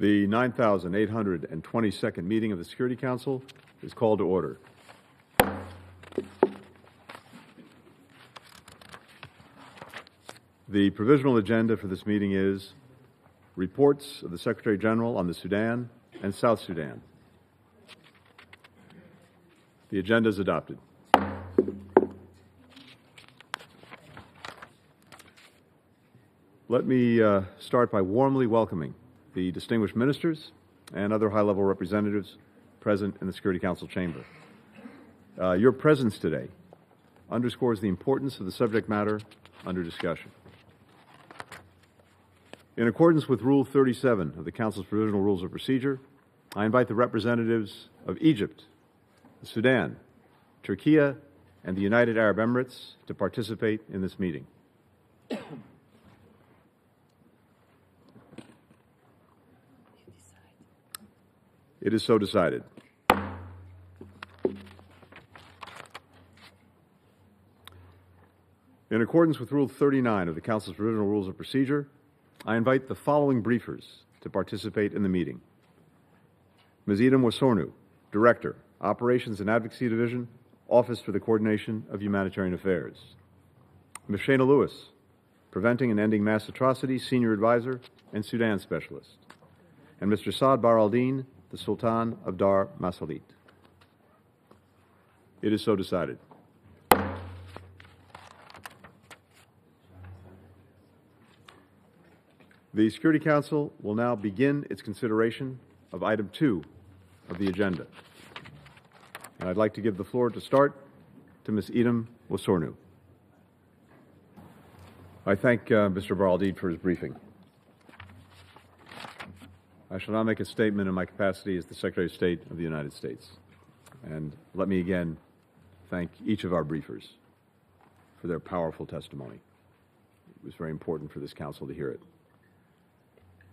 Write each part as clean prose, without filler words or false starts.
The 9,822nd meeting of the Security Council is called to order. The provisional agenda for this meeting is reports of the Secretary General on the Sudan and South Sudan. The agenda is adopted. Let me start by warmly welcoming the distinguished ministers and other high-level representatives present in the Security Council chamber. Your presence today underscores the importance of the subject matter under discussion. In accordance with Rule 37 of the Council's Provisional Rules of Procedure, I invite the representatives of Egypt, the Sudan, Turkey, and the United Arab Emirates to participate in this meeting. It is so decided. In accordance with Rule 39 of the Council's Provisional Rules of Procedure, I invite the following briefers to participate in the meeting. Ms. Idem Wasornu, Director, Operations and Advocacy Division, Office for the Coordination of Humanitarian Affairs. Ms. Shana Lewis, Preventing and Ending Mass Atrocities, Senior Advisor and Sudan Specialist. And Mr. Saad Bar al-Din, the Sultan of Dar Masalit. It is so decided. The Security Council will now begin its consideration of Item 2 of the agenda. And I'd like to give the floor to start to Ms. Idem Wasornu. I thank Mr. Bar al-Din for his briefing. I shall now make a statement in my capacity as the Secretary of State of the United States. And let me again thank each of our briefers for their powerful testimony. It was very important for this Council to hear it.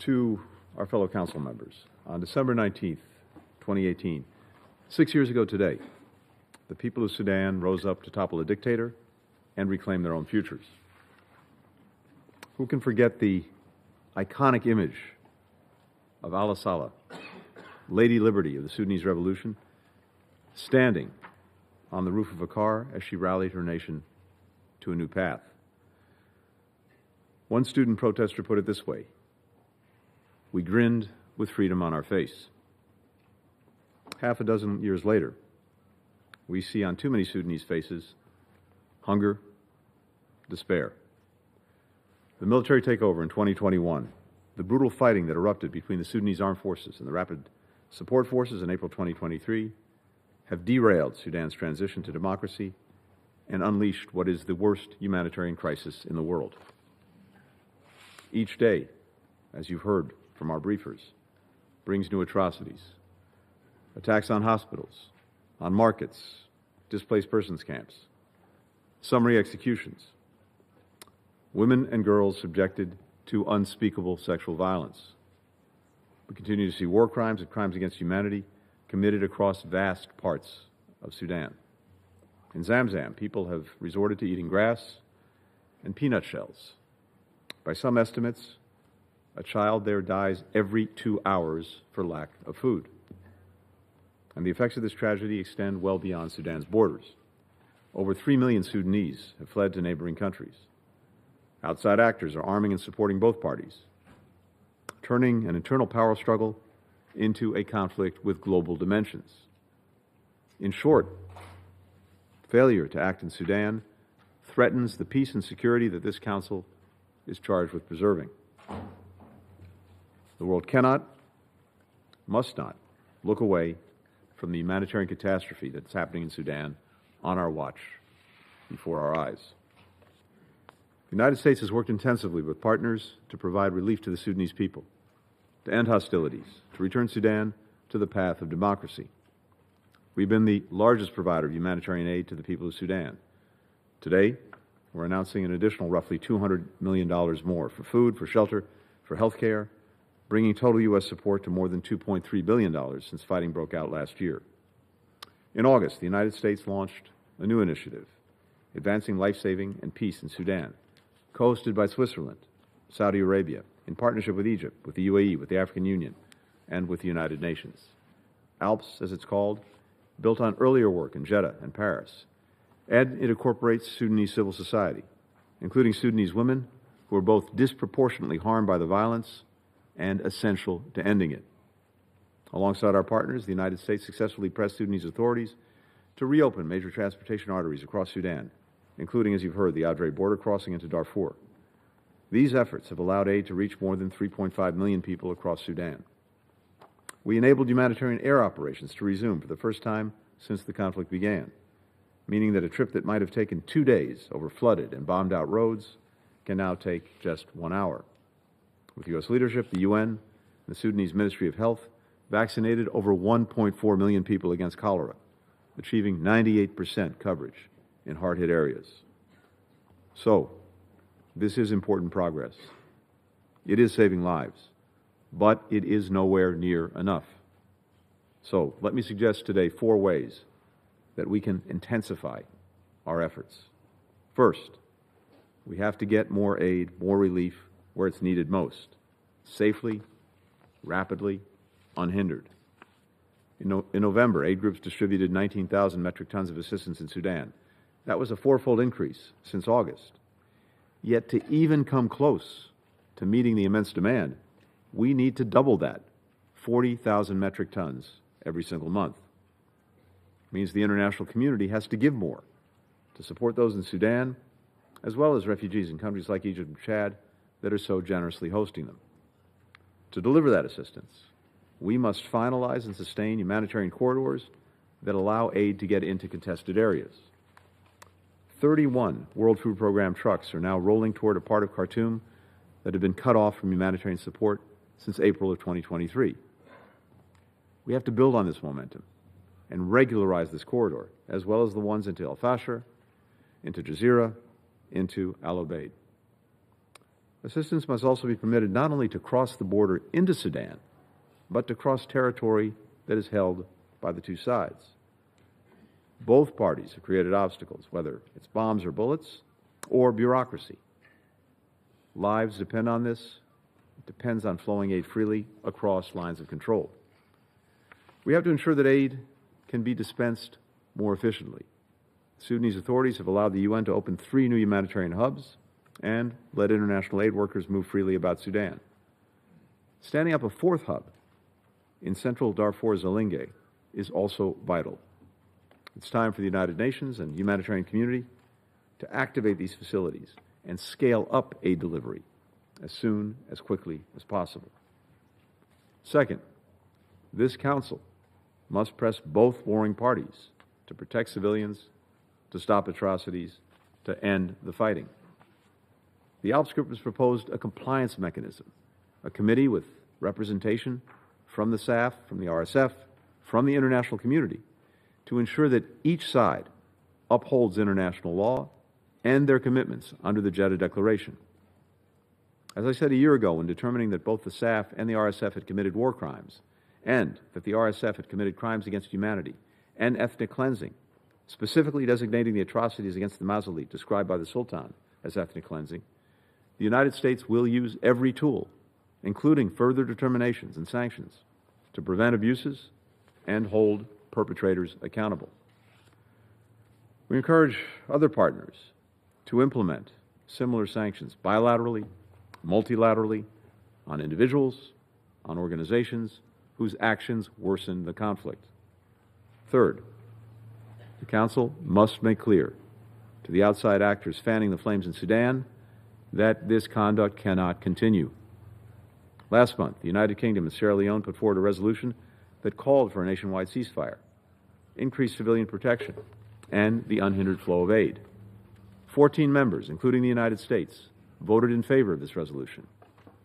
To our fellow Council members, on December 19th, 2018, 6 years ago today, the people of Sudan rose up to topple a dictator and reclaim their own futures. Who can forget the iconic image of Allah Saleh, Lady Liberty of the Sudanese Revolution, standing on the roof of a car as she rallied her nation to a new path? One student protester put it this way: "We grinned with freedom on our face." Half a dozen years later, we see on too many Sudanese faces hunger, despair. The military takeover in 2021, the brutal fighting that erupted between the Sudanese armed forces and the Rapid Support Forces in April 2023 have derailed Sudan's transition to democracy and unleashed what is the worst humanitarian crisis in the world. Each day, as you've heard from our briefers, brings new atrocities. Attacks on hospitals, on markets, displaced persons camps, summary executions, women and girls subjected to unspeakable sexual violence. We continue to see war crimes and crimes against humanity committed across vast parts of Sudan. In Zamzam, people have resorted to eating grass and peanut shells. By some estimates, a child there dies every 2 hours for lack of food. And the effects of this tragedy extend well beyond Sudan's borders. Over 3 million Sudanese have fled to neighboring countries. Outside actors are arming and supporting both parties, turning an internal power struggle into a conflict with global dimensions. In short, failure to act in Sudan threatens the peace and security that this Council is charged with preserving. The world cannot, must not, look away from the humanitarian catastrophe that's happening in Sudan on our watch, before our eyes. The United States has worked intensively with partners to provide relief to the Sudanese people, to end hostilities, to return Sudan to the path of democracy. We've been the largest provider of humanitarian aid to the people of Sudan. Today, we're announcing an additional roughly $200 million more for food, for shelter, for health care, bringing total U.S. support to more than $2.3 billion since fighting broke out last year. In August, the United States launched a new initiative, Advancing Life-Saving and Peace in Sudan, co-hosted by Switzerland, Saudi Arabia, in partnership with Egypt, with the UAE, with the African Union, and with the United Nations. ALPS, as it's called, built on earlier work in Jeddah and Paris, and it incorporates Sudanese civil society, including Sudanese women who are both disproportionately harmed by the violence and essential to ending it. Alongside our partners, the United States successfully pressed Sudanese authorities to reopen major transportation arteries across Sudan, including, as you've heard, the Adre border crossing into Darfur. These efforts have allowed aid to reach more than 3.5 million people across Sudan. We enabled humanitarian air operations to resume for the first time since the conflict began, meaning that a trip that might have taken 2 days over flooded and bombed-out roads can now take just 1 hour. With U.S. leadership, the UN, and the Sudanese Ministry of Health vaccinated over 1.4 million people against cholera, achieving 98% coverage in hard-hit areas. So, this is important progress. It is saving lives, but it is nowhere near enough. So, let me suggest today 4 ways that we can intensify our efforts. First, we have to get more aid, more relief where it's needed most, safely, rapidly, unhindered. In November, aid groups distributed 19,000 metric tons of assistance in Sudan. That was a 4-fold increase since August. Yet to even come close to meeting the immense demand, we need to double that, 40,000 metric tons every single month. It means the international community has to give more to support those in Sudan, as well as refugees in countries like Egypt and Chad that are so generously hosting them. To deliver that assistance, we must finalize and sustain humanitarian corridors that allow aid to get into contested areas. 31 World Food Program trucks are now rolling toward a part of Khartoum that had been cut off from humanitarian support since April of 2023. We have to build on this momentum and regularize this corridor, as well as the ones into El Fasher, into Jazeera, into Al Obeid. Assistance must also be permitted not only to cross the border into Sudan, but to cross territory that is held by the two sides. Both parties have created obstacles, whether it's bombs or bullets, or bureaucracy. Lives depend on this. It depends on flowing aid freely across lines of control. We have to ensure that aid can be dispensed more efficiently. Sudanese authorities have allowed the UN to open 3 new humanitarian hubs and let international aid workers move freely about Sudan. Standing up a 4th hub in central Darfur, Zalinge, is also vital. It's time for the United Nations and the humanitarian community to activate these facilities and scale up aid delivery as quickly as possible. Second, this Council must press both warring parties to protect civilians, to stop atrocities, to end the fighting. The ALPS Group has proposed a compliance mechanism, a committee with representation from the SAF, from the RSF, from the international community, to ensure that each side upholds international law and their commitments under the Jeddah Declaration. As I said a year ago, when determining that both the SAF and the RSF had committed war crimes, and that the RSF had committed crimes against humanity and ethnic cleansing, specifically designating the atrocities against the Masalit described by the Sultan as ethnic cleansing, the United States will use every tool, including further determinations and sanctions, to prevent abuses and hold perpetrators accountable. We encourage other partners to implement similar sanctions bilaterally, multilaterally, on individuals, on organizations whose actions worsen the conflict. Third, the Council must make clear to the outside actors fanning the flames in Sudan that this conduct cannot continue. Last month, the United Kingdom and Sierra Leone put forward a resolution that called for a nationwide ceasefire, increased civilian protection, and the unhindered flow of aid. 14 members, including the United States, voted in favor of this resolution.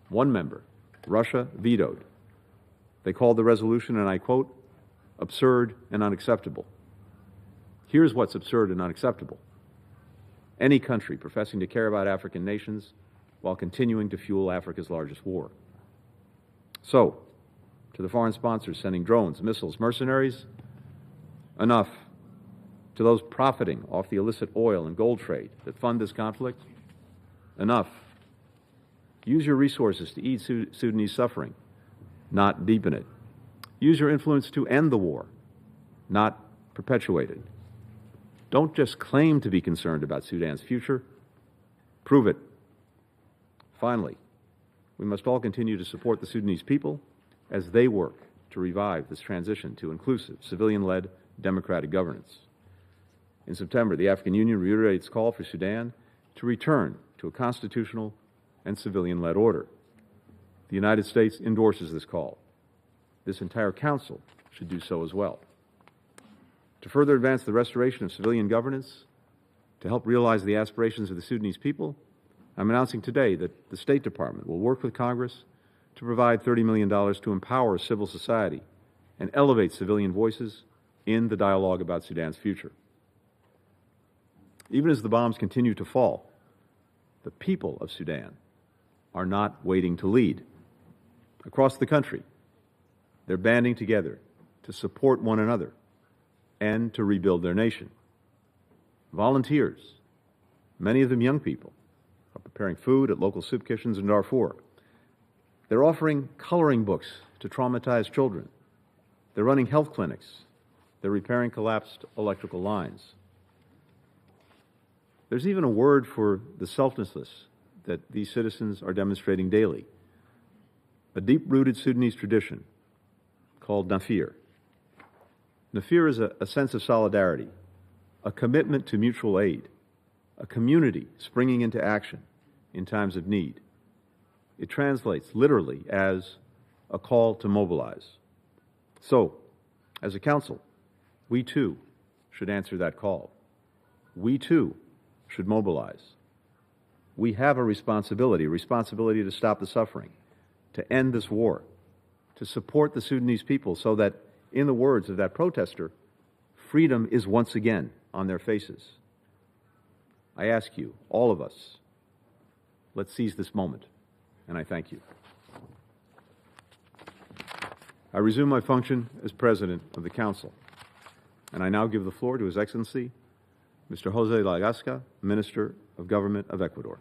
1 member, Russia, vetoed. They called the resolution, and I quote, absurd and unacceptable. Here's what's absurd and unacceptable. Any country professing to care about African nations while continuing to fuel Africa's largest war. So, to the foreign sponsors sending drones, missiles, mercenaries, enough. To those profiting off the illicit oil and gold trade that fund this conflict, enough. Use your resources to ease Sudanese suffering, not deepen it. Use your influence to end the war, not perpetuate it. Don't just claim to be concerned about Sudan's future. Prove it. Finally, we must all continue to support the Sudanese people as they work to revive this transition to inclusive, civilian-led, democratic governance. In September, the African Union reiterated its call for Sudan to return to a constitutional and civilian-led order. The United States endorses this call. This entire Council should do so as well. To further advance the restoration of civilian governance, to help realize the aspirations of the Sudanese people, I'm announcing today that the State Department will work with Congress to provide $30 million to empower civil society and elevate civilian voices in the dialogue about Sudan's future. Even as the bombs continue to fall, the people of Sudan are not waiting to lead. Across the country, they're banding together to support one another and to rebuild their nation. Volunteers, many of them young people, are preparing food at local soup kitchens in Darfur. They're offering coloring books to traumatized children. They're running health clinics. They're repairing collapsed electrical lines. There's even a word for the selflessness that these citizens are demonstrating daily, a deep-rooted Sudanese tradition called nafir. Nafir is a sense of solidarity, a commitment to mutual aid, a community springing into action in times of need. It translates literally as a call to mobilize. So, as a council, we too should answer that call. We too should mobilize. We have a responsibility to stop the suffering, to end this war, to support the Sudanese people so that, in the words of that protester, freedom is once again on their faces. I ask you, all of us, let's seize this moment, and I thank you. I resume my function as President of the Council, and I now give the floor to His Excellency, Mr. Jose Lagasca, Minister of Government of Ecuador.